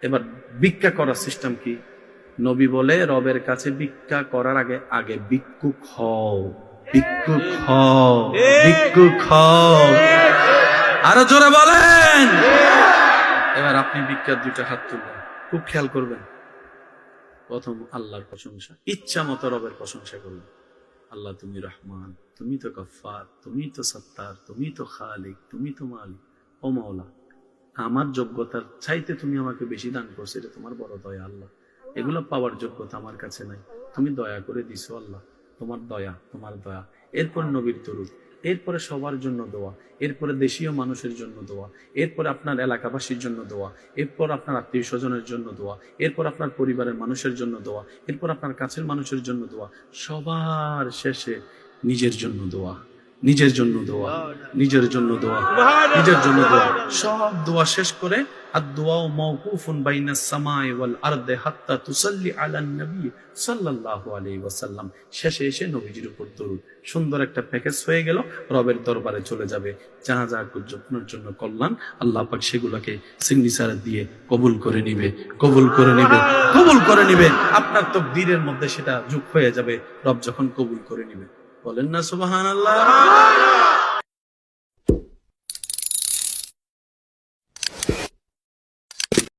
এবার ভিক্ষা করার সিস্টেম কি? নবী বলে রবের কাছে ভিক্ষা করার আগে আগে ভিক্ষুক হও, ভিক্ষুক হও, ভিক্ষুক হও। আরো জোরে বলেন। এবার আপনি ভিক্ষার দুইটা হাত তুলবেন, খুব খেয়াল করবেন। প্রথম আল্লাহর প্রশংসা, ইচ্ছা মতো রবের প্রশংসা করবেন। আল্লাহ তুমি রহমান, তুমি তো গফফার, তুমি তো সত্তার, তুমি তো খালিক, তুমি তো মালিক। ও মাওলা, আমার যোগ্যতার চাইতে তুমি আমাকে বেশি দান করছো, এটা তোমার বড় দয়া আল্লাহ। এগুলো পাওয়ার যোগ্যতা আমার কাছে নাই, তুমি দয়া করে দিছো আল্লাহ, তোমার দয়া, তোমার দয়া। এরপর নবীর দরুদ, এরপরে সবার জন্য দোয়া, এরপরে দেশীয় মানুষের জন্য দোয়া, এরপরে আপনার এলাকাবাসীর জন্য দোয়া, এরপর আপনার আত্মীয় স্বজনের জন্য দোয়া, এরপর আপনার পরিবারের মানুষের জন্য দোয়া, এরপর আপনার কাছের মানুষের জন্য দোয়া, সবার শেষে নিজের জন্য দোয়া, নিজের জন্য দোয়া, নিজের জন্য দোয়া, নিজের জন্য দোয়া। সব দোয়া শেষ করে আদ-দুআউ মাওকুফুন বাইনাস সামাই ওয়াল আরদি হাত্তা তুসাল্লি আলান নবী সাল্লাল্লাহু আলাইহি ওয়াসাল্লাম। শেষে এসে নবীজির উপর দরুদ। সুন্দর একটা প্যাকেজ হয়ে গেল, রবের দরবারে চলে যাবে। যা যা আপনার জন্য কল্যাণ, আল্লাহ পাক সেগুলোকে সিগনেচার দিয়ে কবুল করে নিবে, কবুল করে নিবে, কবুল করে নিবে। আপনার তাকদীরের মধ্যে সেটা যোগ হয়ে যাবে রব যখন কবুল করে নিবে। বলেন না সুবহানাল্লাহ।